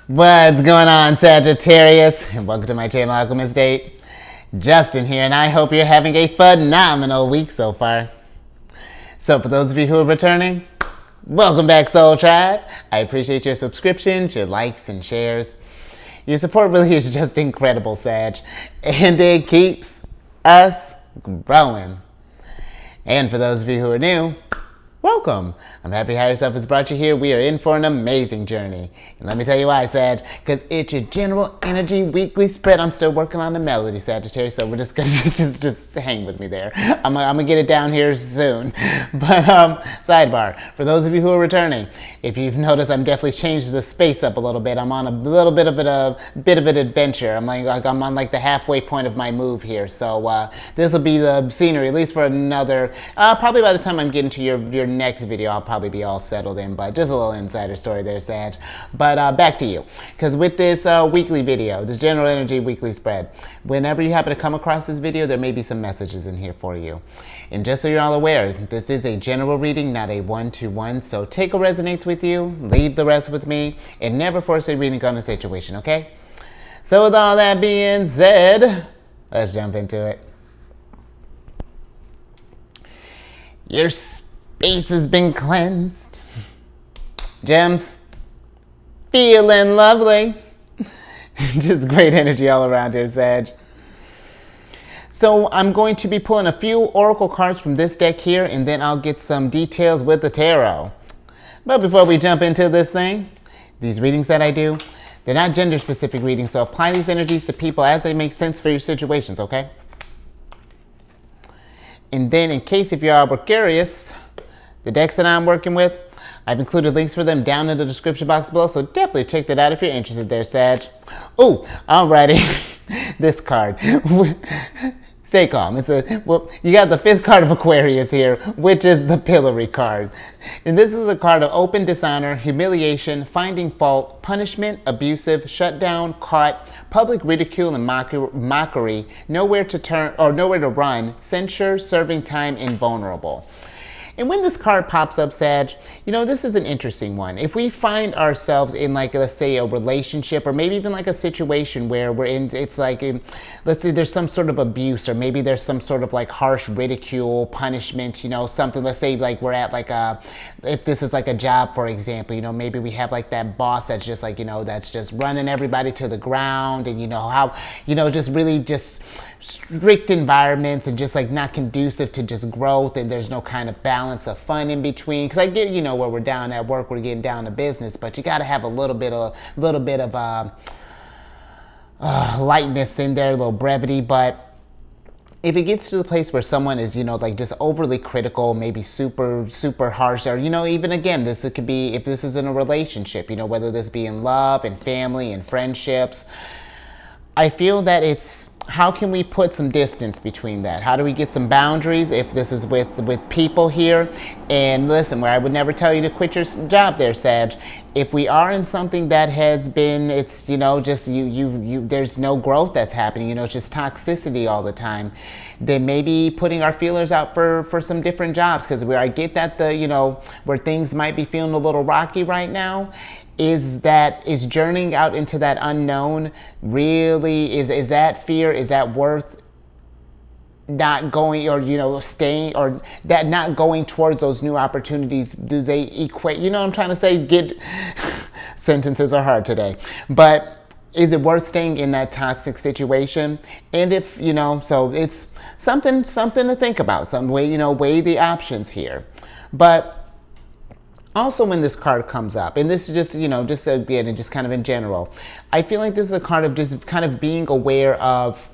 What's going on, Sagittarius? And welcome to my channel, Alchemist. Justin here, and I hope you're having a phenomenal week so far. So for those of you who are returning, welcome back, Soul Tribe. I appreciate your subscriptions, your likes, and shares. Your support really is just incredible, Sag, and it keeps us growing. And for those of you who are new, welcome. I'm happy Higher Self has brought you here. We are in for an amazing journey. And let me tell you why, Sag, because it's your general energy weekly spread. I'm still working on the melody, Sagittarius, so we're just gonna just hang with me there. I'm gonna get it down here soon. But sidebar, for those of you who are returning, if you've noticed, I'm definitely changed the space up a little bit. I'm on a little bit of an adventure. I'm I'm on like the halfway point of my move here. So this will be the scenery, at least for another, probably by the time I'm getting to your next video, I'll probably be all settled in, but just a little insider story there, Sag. But back to you, because with this weekly video, this general energy weekly spread, whenever you happen to come across this video, there may be some messages in here for you. And just so you're all aware, this is a general reading, not a one-to-one, so take what resonates with you, leave the rest with me, and never force a reading on a situation, okay? So with all that being said, let's jump into it. Your space has been cleansed. Gems, feeling lovely. Just great energy all around here, Sag. So I'm going to be pulling a few oracle cards from this deck here, and then I'll get some details with the tarot. But before we jump into this thing, these readings that I do, they're not gender specific readings, so apply these energies to people as they make sense for your situations, okay? And then in case if you all were curious, the decks that I'm working with, I've included links for them down in the description box below, so definitely check that out if you're interested there, Sag. Oh, alrighty. This card. Stay calm. Well, you got the 5th card of Aquarius here, which is the Pillory card. And this is a card of open dishonor, humiliation, finding fault, punishment, abusive, shutdown, caught, public ridicule and mockery, nowhere to turn or nowhere to run, censure, serving time, invulnerable. And when this card pops up, Sag, you know, this is an interesting one. If we find ourselves in, like, let's say a relationship or maybe even like a situation where we're in, it's like, let's say there's some sort of abuse or maybe there's some sort of like harsh ridicule, punishment, you know, something, let's say like we're at like if this is like a job, for example, you know, maybe we have like that boss that's just like, you know, that's just running everybody to the ground and, you know, how, you know, just really just strict environments and just like not conducive to just growth, and there's no kind of balance of fun in between. Because I get, you know, where we're down at work, we're getting down to business, but you got to have a little bit of lightness in there, a little brevity. But if it gets to the place where someone is, you know, like just overly critical, maybe super harsh, or, you know, even again, this could be if this is in a relationship, you know, whether this be in love and family and friendships, I feel that it's, how can we put some distance between that? How do we get some boundaries if this is with people here? And listen, where I would never tell you to quit your job there, Sag. If we are in something that has been, it's, you know, just there's no growth that's happening, you know, it's just toxicity all the time, then maybe putting our feelers out for some different jobs. Because where I get that, you know, where things might be feeling a little rocky right now, is journeying out into that unknown really, is that fear, is that worth not going, or, you know, staying, or that not going towards those new opportunities? Do they equate, you know what I'm trying to say? Sentences are hard today, but is it worth staying in that toxic situation? And if, you know, so it's something to think about, some way, you know, weigh the options here. But also, when this card comes up, and this is just, you know, just again, and just kind of in general, I feel like this is a card of just kind of being aware of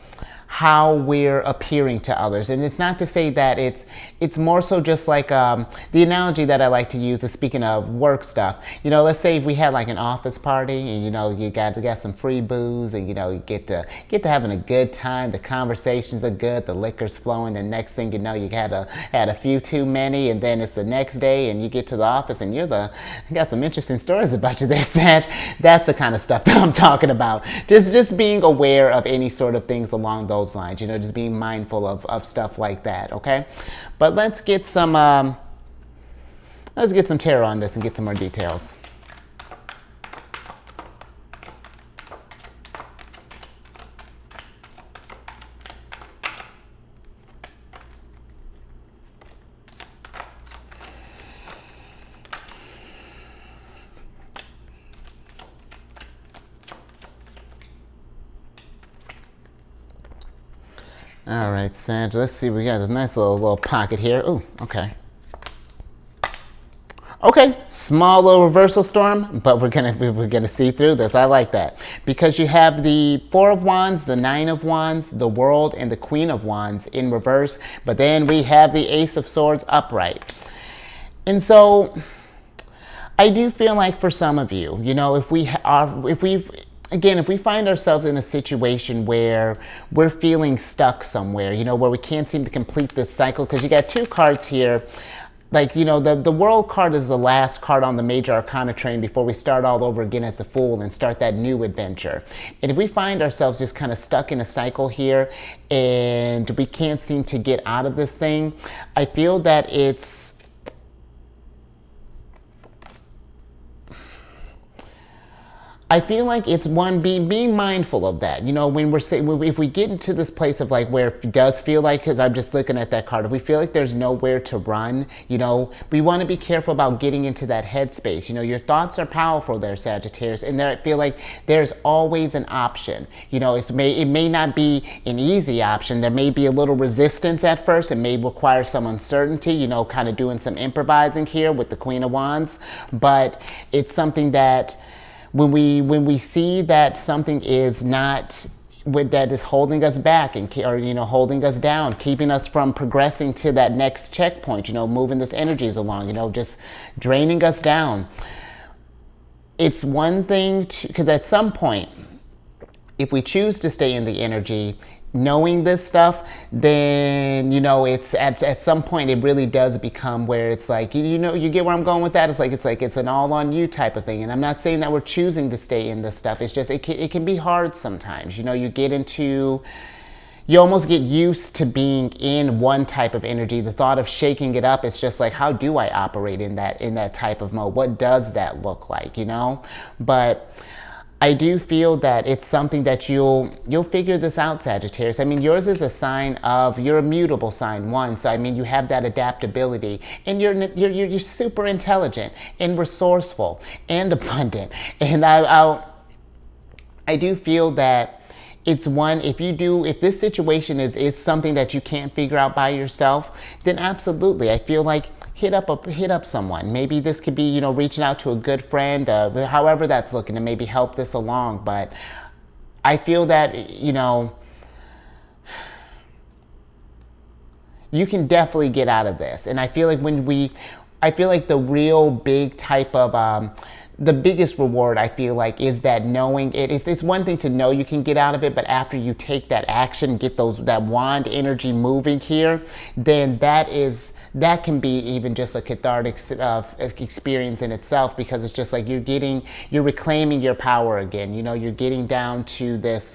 how we're appearing to others. And it's not to say that it's more so just like the analogy that I like to use is, speaking of work stuff, you know, let's say if we had like an office party and, you know, you got some free booze and, you know, you get to having a good time, the conversations are good, the liquor's flowing, and next thing you know, you had a few too many, and then it's the next day and you get to the office and you got some interesting stories about you there, Sag. That's the kind of stuff that I'm talking about. Just being aware of any sort of things along those lines, you know, just being mindful of stuff like that, okay? But let's get some tarot on this and get some more details. All right, Sag, let's see. We got a nice little pocket here. Oh, okay. Okay, small little reversal storm, but we're gonna see through this. I like that because you have the Four of Wands, the Nine of Wands, the World, and the Queen of Wands in reverse. But then we have the Ace of Swords upright, and so I do feel like for some of you, you know, if we find ourselves in a situation where we're feeling stuck somewhere, you know, where we can't seem to complete this cycle, because you got two cards here. Like, you know, the World card is the last card on the major arcana train before we start all over again as the Fool and start that new adventure. And if we find ourselves just kind of stuck in a cycle here and we can't seem to get out of this thing, I feel that I feel like it's being mindful of that. You know, when we're saying, if we get into this place of like where it does feel like, because I'm just looking at that card, if we feel like there's nowhere to run, you know, we want to be careful about getting into that headspace. You know, your thoughts are powerful there, Sagittarius, and there I feel like there's always an option. You know, it may not be an easy option. There may be a little resistance at first. It may require some uncertainty, you know, kind of doing some improvising here with the Queen of Wands, but it's something that when we see that something is not that is holding us back or you know, holding us down, keeping us from progressing to that next checkpoint, you know, moving this energies along, you know, just draining us down. It's one thing because at some point, if we choose to stay in the energy, knowing this stuff, then, you know, it's at some point it really does become where it's like, you know, you get where I'm going with that. It's an all on you type of thing. And I'm not saying that we're choosing to stay in this stuff. It's just, it can be hard sometimes. You know, you almost get used to being in one type of energy. The thought of shaking it up, it's just like, how do I operate in that type of mode? What does that look like, you know? But I do feel that it's something that you'll figure this out, Sagittarius. I mean, yours is a sign of, you're a mutable sign, one. So, I mean, you have that adaptability, and you're super intelligent and resourceful and abundant. And I do feel that it's one, if this situation is something that you can't figure out by yourself, then absolutely, I feel like hit up someone. Maybe this could be, you know, reaching out to a good friend, however that's looking to maybe help this along. But I feel that, you know, you can definitely get out of this. And I feel like I feel like the real big type of, the biggest reward I feel like is that knowing it's one thing to know you can get out of it, but after you take that action, get that wand energy moving here, then that can be even just a cathartic experience in itself, because it's just like you're reclaiming your power again. You know, you're getting down to this,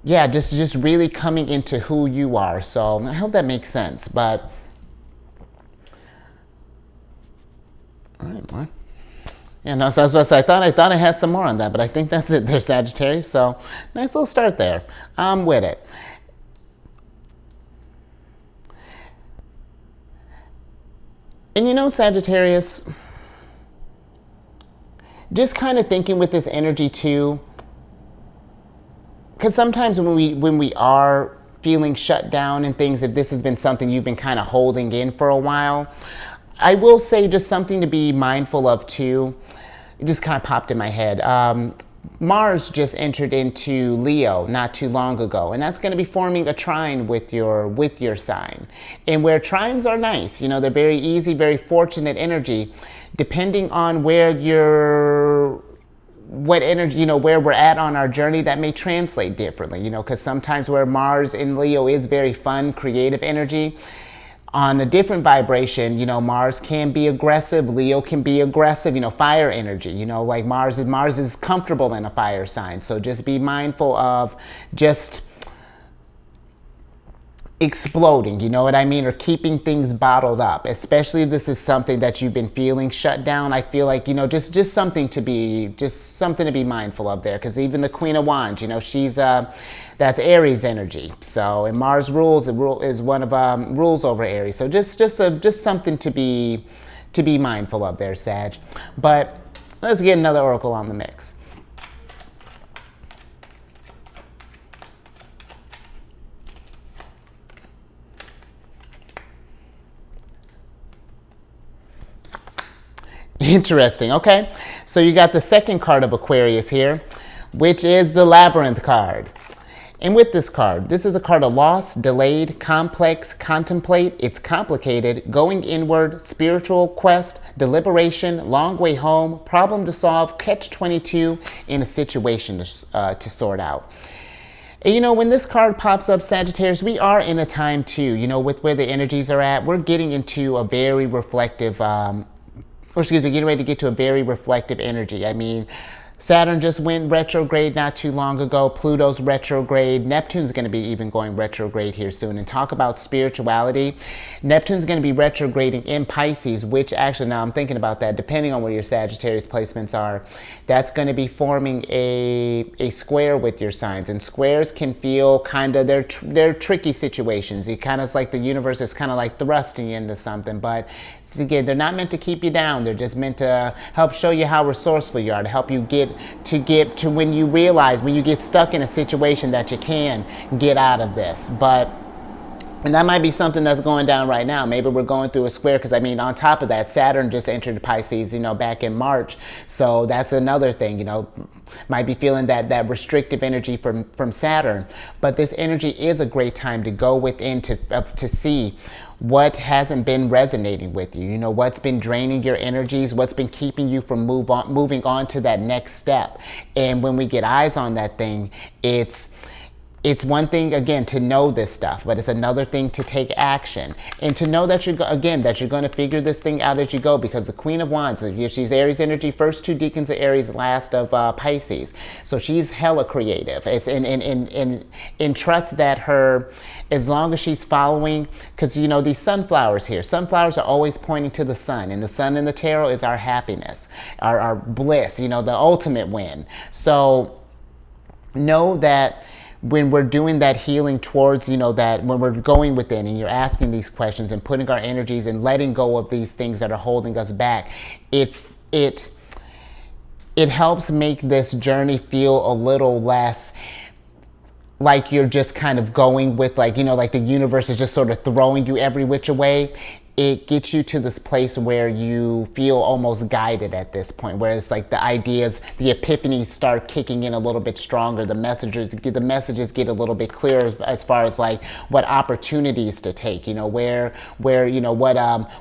yeah, just really coming into who you are. So I hope that makes sense. But all right, Mark. Yeah, no, so I thought I had some more on that, but I think that's it there, Sagittarius. So nice little start there. I'm with it. And you know, Sagittarius, just kind of thinking with this energy too, because sometimes when we are feeling shut down and things, if this has been something you've been kind of holding in for a while, I will say just something to be mindful of too. It just kind of popped in my head. Mars just entered into Leo not too long ago, and that's going to be forming a trine with your sign. And where trines are nice, you know, they're very easy, very fortunate energy, depending on what energy, you know, where we're at on our journey, that may translate differently, you know, because sometimes where Mars in Leo is very fun, creative energy, on a different vibration, you know, Mars can be aggressive, Leo can be aggressive, you know, fire energy, you know, like Mars is comfortable in a fire sign. So just be mindful of just exploding, you know what I mean, or keeping things bottled up, especially if this is something that you've been feeling shut down. I feel like, you know, just something to be mindful of there, because even the Queen of Wands, you know, she's that's Aries energy. So, and Mars is one of rules over Aries. So just something to be mindful of there, Sag. But let's get another oracle on the mix. Interesting. Okay. So you got the second card of Aquarius here, which is the Labyrinth card. And with this card, this is a card of loss, delayed, complex, contemplate, it's complicated, going inward, spiritual quest, deliberation, long way home, problem to solve, catch-22 in a situation to sort out. And, you know, when this card pops up, Sagittarius, we are in a time too, you know, with where the energies are at, we're getting into a very reflective, getting ready to get to a very reflective energy. I mean, Saturn just went retrograde not too long ago. Pluto's retrograde. Neptune's going to be even going retrograde here soon. And talk about spirituality. Neptune's going to be retrograding in Pisces, which actually, now I'm thinking about that, depending on where your Sagittarius placements are, that's going to be forming a square with your signs. And squares can feel kind of, they're tricky situations. You kind of, like the universe is kind of like thrusting you into something. But again, they're not meant to keep you down. They're just meant to help show you how resourceful you are, to help you get to when you realize, when you get stuck in a situation, that you can get out of this. And that might be something that's going down right now. Maybe we're going through a square, because I mean, on top of that, Saturn just entered Pisces, you know, back in March. So that's another thing, you know, might be feeling that restrictive energy from Saturn. But this energy is a great time to go within to see what hasn't been resonating with you. You know, what's been draining your energies, what's been keeping you from moving on to that next step. And when we get eyes on that thing, it's one thing, again, to know this stuff, but it's another thing to take action and to know that you're going to figure this thing out as you go, because the Queen of Wands, she's Aries energy, first two decans of Aries, last of Pisces. So she's hella creative. It's in trust that her, as long as she's following, because, you know, these sunflowers here, sunflowers are always pointing to the sun, and the sun in the tarot is our happiness, our bliss, you know, the ultimate win. So know that when we're doing that healing towards, you know, that when we're going within and you're asking these questions and putting our energies and letting go of these things that are holding us back, it helps make this journey feel a little less like you're just kind of going with, like, you know, like the universe is just sort of throwing you every which way. It gets you to this place where you feel almost guided at this point, where it's like the ideas, the epiphanies start kicking in a little bit stronger. The messages get a little bit clearer as far as like what opportunities to take, you know, where you know,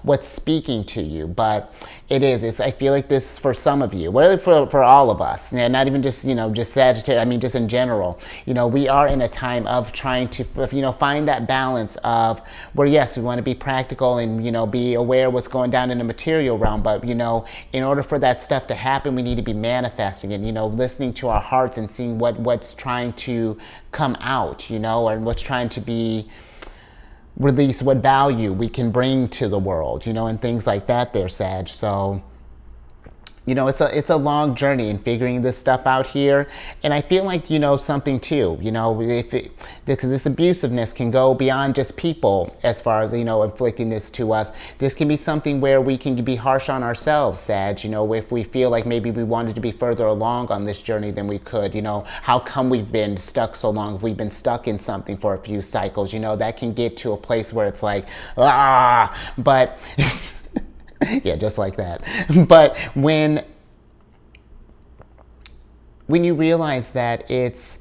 what's speaking to you. But I feel like this, for some of you, whether for all of us, and not even just, you know, just Sagittarius, I mean, just in general, you know, we are in a time of trying to, you know, find that balance of where, yes, we want to be practical and, you know, be aware of what's going down in the material realm. But, you know, in order for that stuff to happen, we need to be manifesting and, you know, listening to our hearts and seeing what's trying to come out, you know, and what's trying to be released, what value we can bring to the world, you know, and things like that there, Sag. So, you know, it's a long journey in figuring this stuff out here. And I feel like, you know, something too, you know, because this abusiveness can go beyond just people as far as, you know, inflicting this to us. This can be something where we can be harsh on ourselves, Sag, you know, if we feel like maybe we wanted to be further along on this journey than we could, you know, how come we've been stuck so long? If we've been stuck in something for a few cycles, you know, that can get to a place where it's like, but yeah, just like that. But when you realize that it's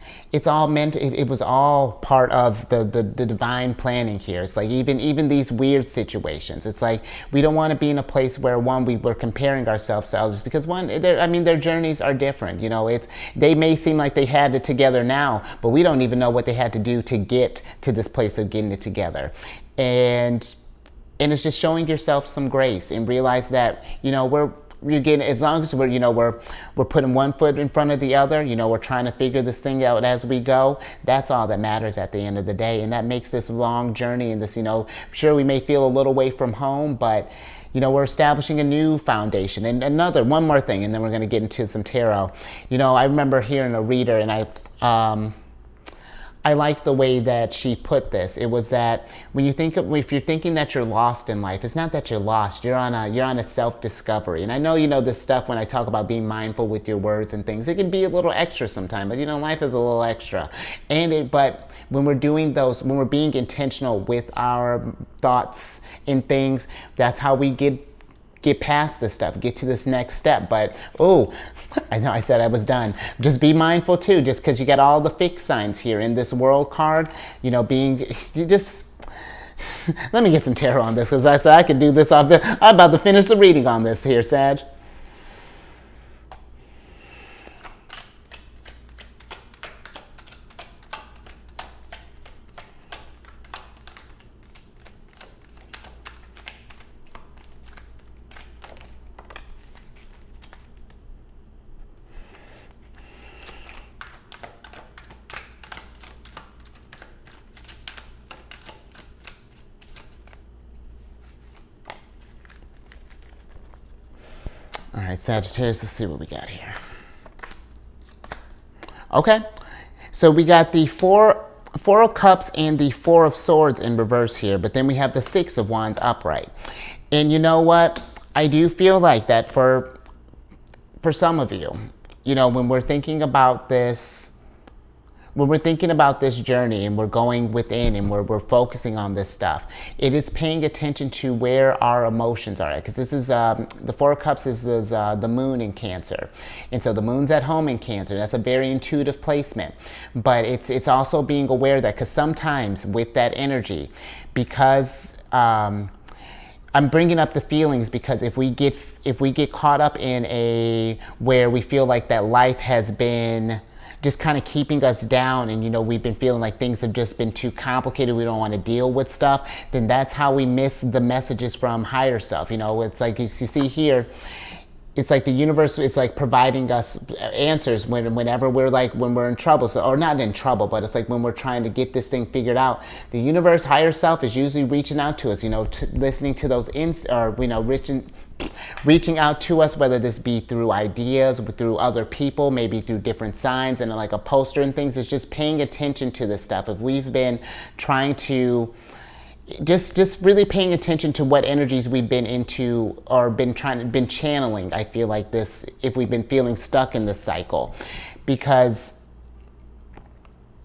all meant, it was all part of the divine planning here. It's like even these weird situations, it's like we don't want to be in a place where we're comparing ourselves to others, because their journeys are different. You know, they may seem like they had it together now, but we don't even know what they had to do to get to this place of getting it together. And it's just showing yourself some grace and realize that, you know, as long as we're putting one foot in front of the other, you know, we're trying to figure this thing out as we go. That's all that matters at the end of the day. And that makes this long journey and this, you know, sure, we may feel a little way from home, but, you know, we're establishing a new foundation. And one more thing, and then we're going to get into some tarot. You know, I remember hearing a reader, and I like the way that she put this. It was that if you're thinking that you're lost in life, it's not that you're lost. You're on a self-discovery. And I know, you know, this stuff when I talk about being mindful with your words and things, it can be a little extra sometimes. But, you know, life is a little extra. But when we're doing when we're being intentional with our thoughts and things, that's how we get get past this stuff, get to this next step. But oh, I know I said I was done. Just be mindful too, just because you got all the fixed signs here in this world card, you know, you just, let me get some tarot on this, because I said I could do this I'm about to finish the reading on this here, Sag. All right, Sagittarius, let's see what we got here. Okay, so we got the Four of Cups and the Four of Swords in reverse here, but then we have the Six of Wands upright. And you know what? I do feel like that for some of you, you know, when we're thinking about this, journey and we're going within and we're focusing on this stuff, it is paying attention to where our emotions are at. Because this is, the Four of Cups is the moon in Cancer. And so the moon's at home in Cancer. That's a very intuitive placement. But it's also being aware that, because sometimes with that energy, because I'm bringing up the feelings because if we get caught up in where we feel like that life has been just kind of keeping us down, and you know, we've been feeling like things have just been too complicated, we don't want to deal with stuff, then that's how we miss the messages from higher self. You know, it's like you see here, it's like the universe is like providing us answers whenever when we're in trouble. So, or not in trouble, but it's like when we're trying to get this thing figured out, the universe, higher self, is usually reaching out to us, you know, listening to those reaching out to us, whether this be through ideas, through other people, maybe through different signs and like a poster and things. It's just paying attention to this stuff. If we've been trying to just really paying attention to what energies we've been into or been channeling, I feel like this, if we've been feeling stuck in this cycle. Because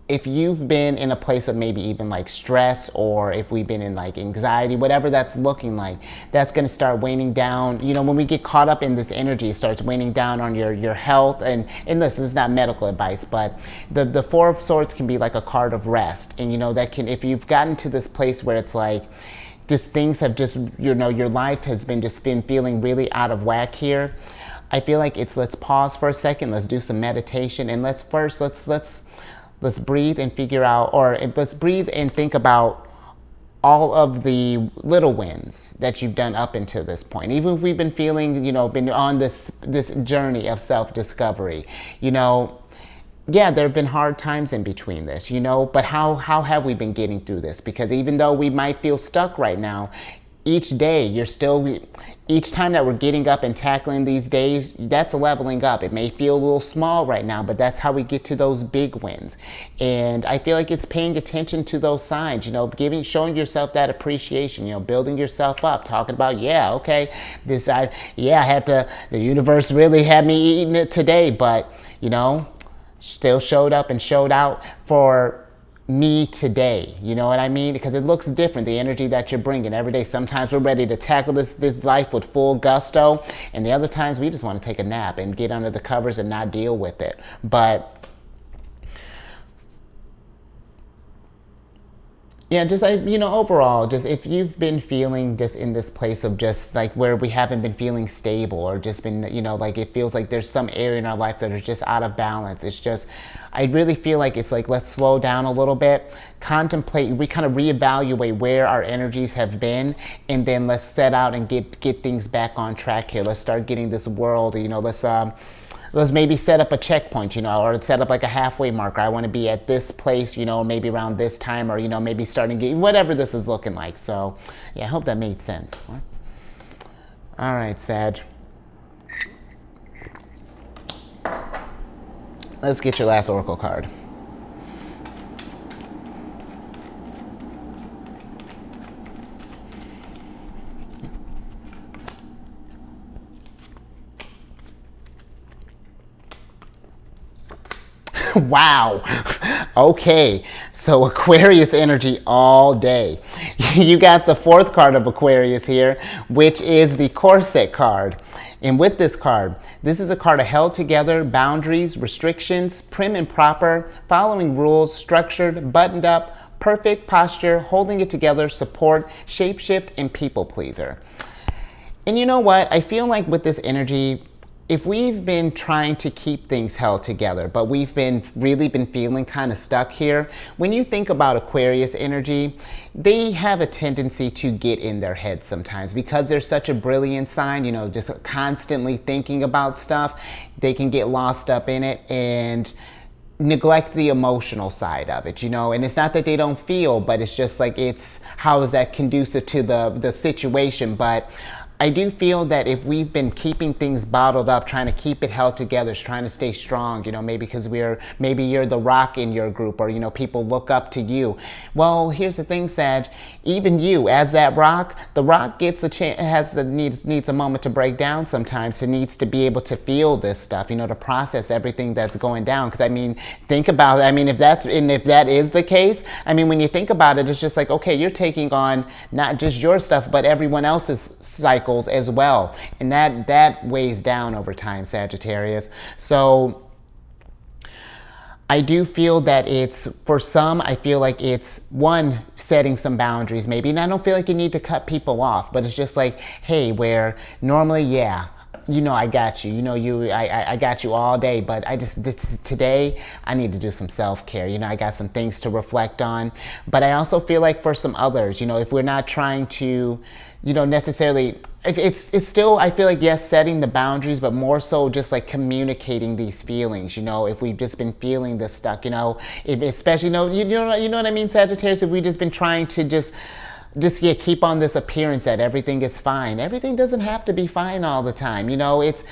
if you've been in a place of maybe even like stress, or if we've been in like anxiety, whatever that's looking like, that's going to start waning down. You know, when we get caught up in this energy, it starts waning down on your health. And listen, it's not medical advice, but the Four of Swords can be like a card of rest. And you know, that can, if you've gotten to this place where it's like, just things have just, you know, your life has been feeling really out of whack here, I feel like let's pause for a second, let's do some meditation, and let's breathe and figure out, or let's breathe and think about all of the little wins that you've done up until this point. Even if we've been feeling, you know, been on this journey of self-discovery, you know, yeah, there have been hard times in between this, you know, but how have we been getting through this? Because even though we might feel stuck right now, each day each time that we're getting up and tackling these days, that's a leveling up. It may feel a little small right now, but that's how we get to those big wins. And I feel like it's paying attention to those signs, you know, showing yourself that appreciation, you know, building yourself up, talking about, yeah, okay, the universe really had me eating it today, but you know, still showed up and showed out for me today. You know what I mean? Because it looks different, the energy that you're bringing every day. Sometimes we're ready to tackle this life with full gusto, and the other times we just want to take a nap and get under the covers and not deal with it. But yeah, just overall, just if you've been feeling just in this place of just like where we haven't been feeling stable, or just been, you know, like it feels like there's some area in our life that is just out of balance. It's just, I really feel like it's like, let's slow down a little bit, contemplate, we kind of reevaluate where our energies have been, and then let's set out and get things back on track here. Let's start getting this world, you know, let's maybe set up a checkpoint, you know, or set up like a halfway marker. I want to be at this place, you know, maybe around this time, or, you know, maybe starting whatever this is looking like. So yeah, I hope that made sense. All right, Sag. Let's get your last oracle card. Wow. Okay. So Aquarius energy all day. You got the fourth card of Aquarius here, which is the corset card. And with this card, this is a card of held together, boundaries, restrictions, prim and proper, following rules, structured, buttoned up, perfect posture, holding it together, support, shapeshift, and people pleaser. And you know what? I feel like with this energy, if we've been trying to keep things held together, but we've really been feeling kind of stuck here, when you think about Aquarius energy, they have a tendency to get in their head sometimes because they're such a brilliant sign, you know, just constantly thinking about stuff. They can get lost up in it and neglect the emotional side of it, you know. And it's not that they don't feel, but it's just like, it's how is that conducive to the situation. But I do feel that if we've been keeping things bottled up, trying to keep it held together, trying to stay strong, you know, maybe because maybe you're the rock in your group, or, you know, people look up to you. Well, here's the thing, Sag, even you as that rock, the rock gets a chance, needs a moment to break down sometimes. It needs to be able to feel this stuff, you know, to process everything that's going down. Because I mean, think about it. I mean, if that is the case, I mean, when you think about it, it's just like, okay, you're taking on not just your stuff, but everyone else's cycle as well, and that weighs down over time, Sagittarius. So I do feel that it's, for some, I feel like it's one, setting some boundaries maybe, and I don't feel like you need to cut people off, but it's just like, hey, where normally, yeah, you know, I got you, you know, I got you all day, but today I need to do some self-care. You know, I got some things to reflect on. But I also feel like for some others, you know, if we're not trying to, you know, necessarily, it's still, I feel like, yes, setting the boundaries, but more so just like communicating these feelings, you know, if we've just been feeling this stuck, you know, especially, you know what I mean, Sagittarius, if we've just been trying to just keep on this appearance that everything is fine. Everything doesn't have to be fine all the time. You know, it's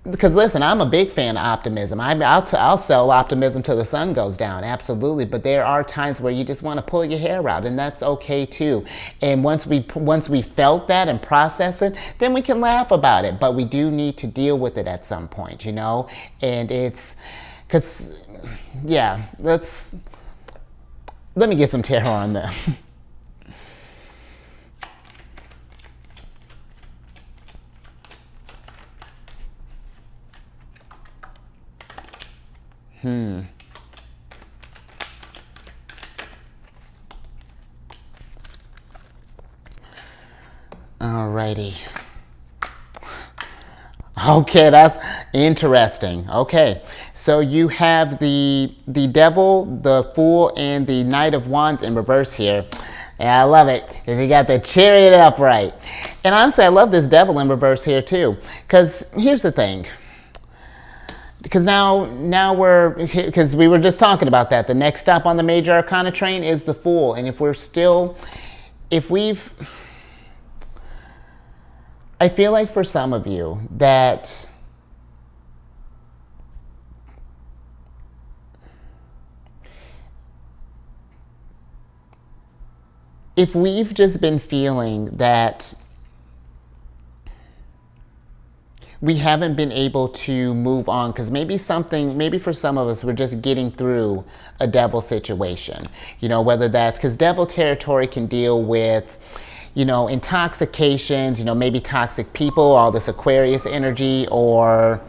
because, listen, I'm a big fan of optimism. I'll sell optimism till the sun goes down, absolutely. But there are times where you just want to pull your hair out, and that's okay too. And once we felt that and process it, then we can laugh about it. But we do need to deal with it at some point, you know. And it's because, yeah, let me get some tarot on this. Alrighty. Okay, that's interesting. Okay, so you have the Devil, the Fool, and the Knight of Wands in reverse here. And I love it because you got the Chariot upright. And honestly, I love this Devil in reverse here too. Because here's the thing. Because now because we were just talking about that. The next stop on the major arcana train is the Fool. And I feel like for some of you that if we've just been feeling that we haven't been able to move on, because maybe for some of us, we're just getting through a devil situation, you know, whether that's because devil territory can deal with, you know, intoxications, you know, maybe toxic people, all this Aquarius energy, or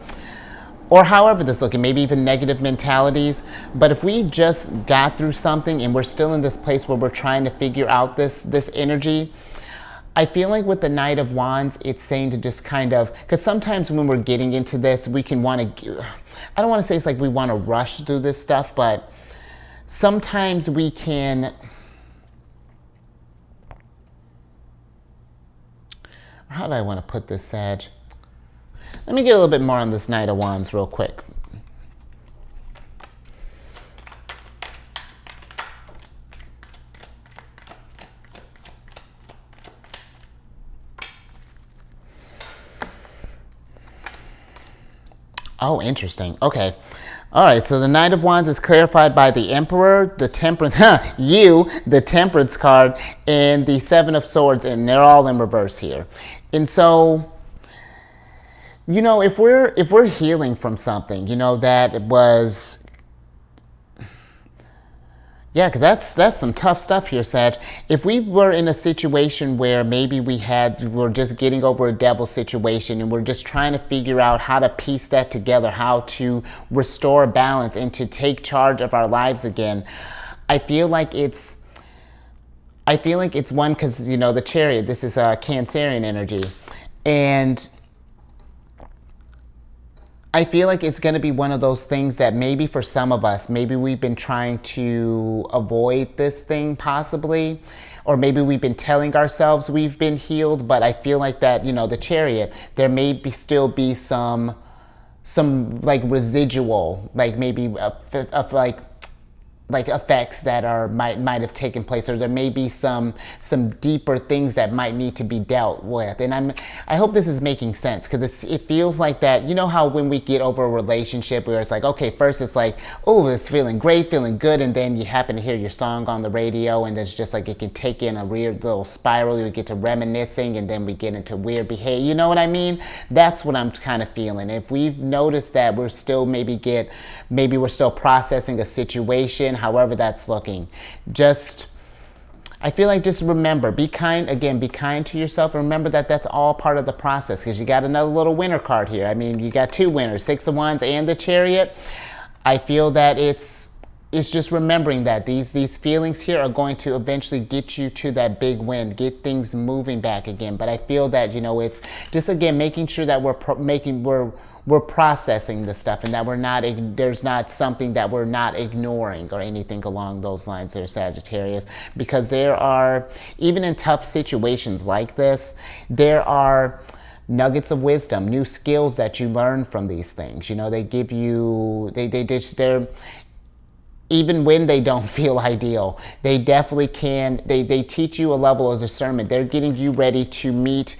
however this looking, maybe even negative mentalities. But if we just got through something and we're still in this place where we're trying to figure out this energy, I feel like with the Knight of Wands, it's saying to just kind of, because sometimes when we're getting into this, we can want to, I don't want to say it's like we want to rush through this stuff, but sometimes we can, how do I want to put this, Sag? Let me get a little bit more on this Knight of Wands real quick. Oh, interesting. Okay. All right. So the Knight of Wands is clarified by the Emperor, the Temperance, the Temperance card, and the Seven of Swords, and they're all in reverse here. And so, you know, if we're healing from something, you know, that was Yeah, because that's some tough stuff here, Sag. If we were in a situation where maybe we're just getting over a devil situation and we're just trying to figure out how to piece that together, how to restore balance and to take charge of our lives again, I feel like it's one, because the Chariot. This is Cancerian energy, and I feel like it's going to be one of those things that maybe for some of us, maybe we've been trying to avoid this thing possibly, or maybe we've been telling ourselves we've been healed, but I feel like that, the Chariot, there may still be some like residual, like maybe of like effects that might have taken place, or there may be some deeper things that might need to be dealt with. And I hope this is making sense, because it feels like that, how when we get over a relationship where it's like, okay, first it's like, oh, it's feeling great, feeling good, and then you happen to hear your song on the radio, and it's just like it can take in a weird little spiral. We get to reminiscing, and then we get into weird behavior. You know what I mean? That's what I'm kind of feeling. If we've noticed that we're still maybe we're still processing a situation, however that's looking, I feel like just remember, be kind to yourself, and remember that that's all part of the process, because you got another little winner card here. I mean, you got two winners, Six of Wands and the Chariot. I feel that it's just remembering that these feelings here are going to eventually get you to that big win, get things moving back again. But I feel that, it's just, again, making sure that we're processing the stuff, and that there's not something that we're not ignoring or anything along those lines there, Sagittarius. Because there are, even in tough situations like this, there are nuggets of wisdom, new skills that you learn from these things. They give you, they're, even when they don't feel ideal, they definitely can, they teach you a level of discernment. They're getting you ready to meet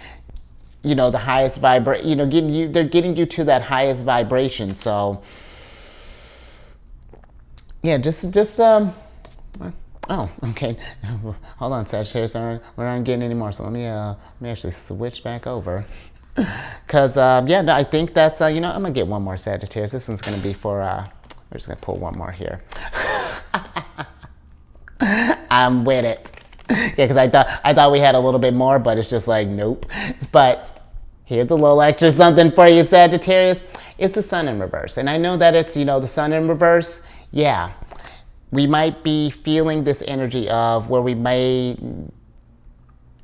the highest they're getting you to that highest vibration. So yeah, oh, okay. Hold on, Sagittarius, we're not getting any more. So let me actually switch back over. Because yeah, no, I think that's I'm gonna get one more, Sagittarius. This one's gonna be for we're just gonna pull one more here. I'm with it. Yeah, because I thought we had a little bit more, but it's just like, nope. But here's a little extra something for you, Sagittarius. It's the Sun in reverse. And I know that it's, the Sun in reverse. Yeah, we might be feeling this energy of where we may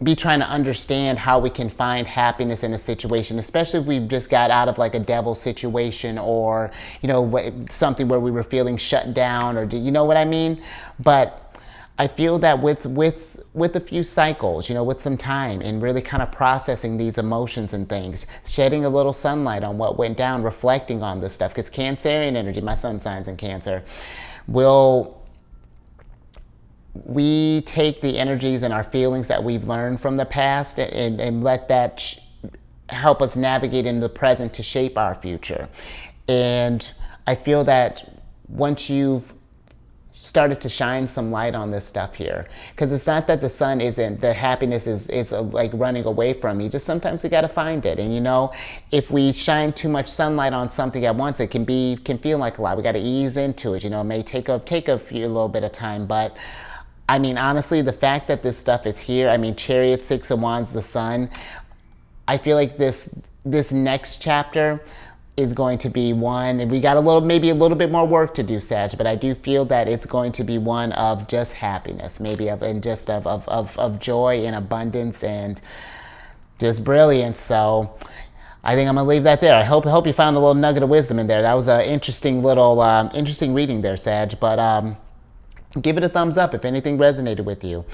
be trying to understand how we can find happiness in a situation, especially if we've just got out of like a devil situation, or, something where we were feeling shut down, or you know what I mean? But I feel that with a few cycles, with some time, and really kind of processing these emotions and things, shedding a little sunlight on what went down, reflecting on this stuff, because Cancerian energy, my sun sign's in Cancer, we take the energies and our feelings that we've learned from the past and let that help us navigate in the present to shape our future. And I feel that once you've started to shine some light on this stuff here, because it's not that the happiness is like running away from you. Just sometimes we got to find it. And if we shine too much sunlight on something at once, it can feel like a lot. We got to ease into it. It may take a little bit of time, but I mean, honestly, the fact that this stuff is here, I mean, Chariot, Six of Wands, the Sun, I feel like this next chapter is going to be one, and we got maybe a little bit more work to do, Sag, but I do feel that it's going to be one of just happiness, maybe of joy and abundance and just brilliance. So I think I'm gonna leave that there. I hope you found a little nugget of wisdom in there. That was an interesting reading there, Sag, but give it a thumbs up if anything resonated with you,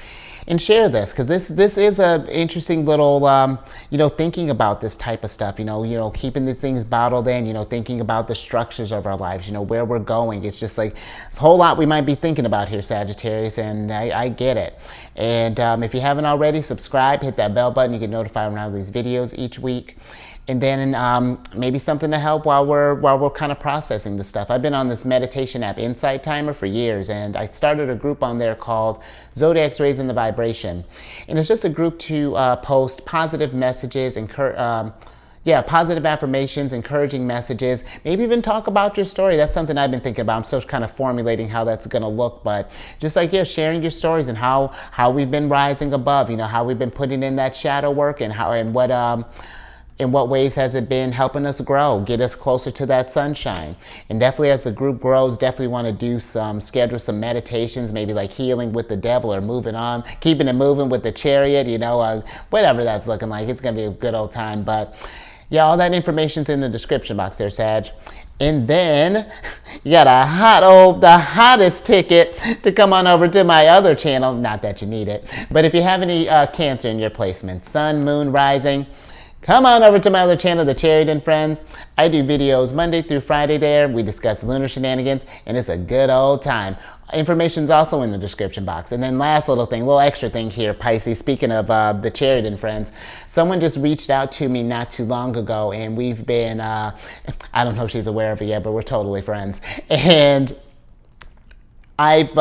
and share this, because this is a interesting little thinking about this type of stuff, keeping the things bottled in, thinking about the structures of our lives, where we're going. It's just like it's a whole lot we might be thinking about here, Sagittarius, and I get it. And if you haven't already, subscribe, hit that bell button. You get notified when I have these videos each week. And then maybe something to help while we're kind of processing the stuff. I've been on this meditation app, Insight Timer, for years, and I started a group on there called Zodiacs Raising the Vibration. And it's just a group to post positive messages, Yeah, positive affirmations, encouraging messages, maybe even talk about your story. That's something I've been thinking about. I'm still kind of formulating how that's going to look, but just like, yeah, sharing your stories and how we've been rising above, you know, how we've been putting in that shadow work, and how, and what in what ways has it been helping us grow, get us closer to that sunshine? And definitely as the group grows, definitely want to do schedule some meditations, maybe like healing with the devil, or moving on, keeping it moving with the chariot, you know, whatever that's looking like. It's going to be a good old time. But yeah, all that information's in the description box there, Sag. And then you got the hottest ticket to come on over to my other channel. Not that you need it, but if you have any Cancer in your placement, Sun, Moon, Rising, come on over to my other channel, The Chariot and Friends. I do videos Monday through Friday there. We discuss lunar shenanigans, and it's a good old time. Information's also in the description box. And then last little thing, little extra thing here, Pisces. Speaking of The Chariot and Friends, someone just reached out to me not too long ago, and we've been, I don't know if she's aware of it yet, but we're totally friends. And I've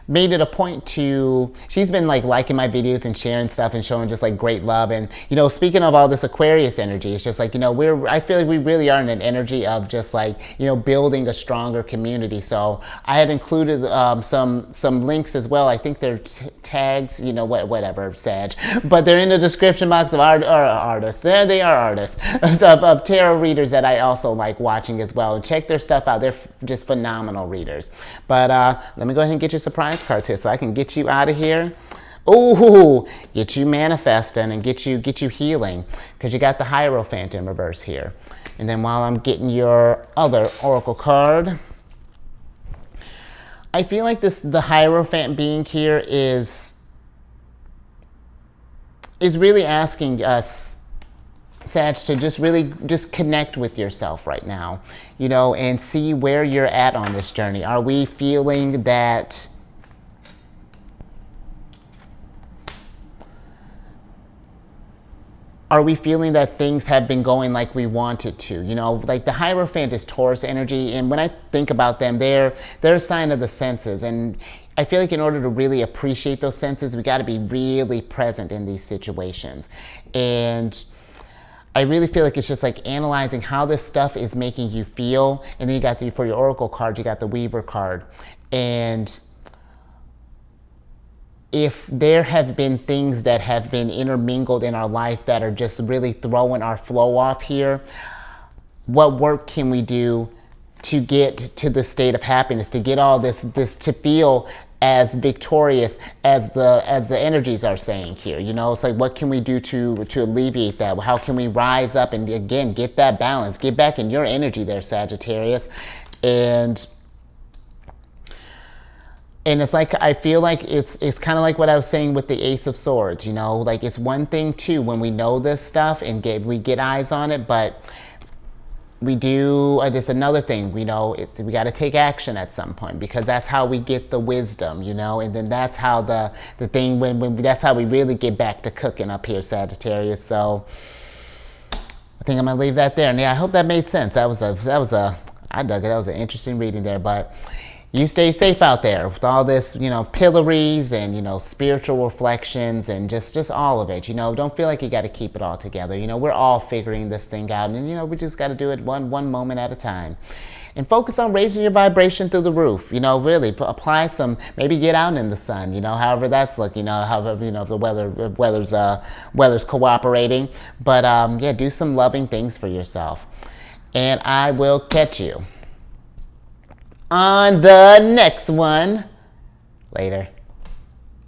made it a point to, she's been like liking my videos and sharing stuff and showing just like great love. And, you know, speaking of all this Aquarius energy, it's just like, you know, I feel like we really are in an energy of just like, you know, building a stronger community. So I had included some links as well. I think they're tags, you know, whatever, Sag, but they're in the description box of artists. There they are, artists of tarot readers that I also like watching as well. And check their stuff out. They're just phenomenal readers. But let me go ahead and get your surprise cards here so I can get you out of here. Ooh, get you manifesting and get you healing, because you got the Hierophant in reverse here. And then while I'm getting your other oracle card, I feel like the Hierophant being here is really asking us, Sag, to just connect with yourself right now, you know, and see where you're at on this journey. Are we feeling that things have been going like we wanted to? You know, like the Hierophant is Taurus energy, and when I think about them, they're a sign of the senses. And I feel like in order to really appreciate those senses, we got to be really present in these situations. And I really feel like it's just like analyzing how this stuff is making you feel. And then you got for your oracle card, you got the Weaver card. And if there have been things that have been intermingled in our life that are just really throwing our flow off here, what work can we do to get to the state of happiness, to get all this to feel as victorious as the energies are saying here? You know, it's like, what can we do to alleviate that? How can we rise up and again get that balance, get back in your energy there, Sagittarius? And it's like, I feel like it's kind of like what I was saying with the Ace of Swords, you know, like it's one thing too when we know this stuff and we get eyes on it, but we do, it's another thing, you know, we got to take action at some point, because that's how we get the wisdom, you know, and then that's how the thing, when that's how we really get back to cooking up here, Sagittarius. So I think I'm gonna leave that there. And yeah, I hope that made sense. I dug it. That was an interesting reading there, but you stay safe out there with all this, you know, pillories and, you know, spiritual reflections and just all of it. You know, don't feel like you got to keep it all together. You know, we're all figuring this thing out, and, you know, we just got to do it one moment at a time. And focus on raising your vibration through the roof. You know, really apply some, maybe get out in the sun, you know, however that's looking, you know, however, you know, if the weather's cooperating. But yeah, do some loving things for yourself. And I will catch you on the next one. Later.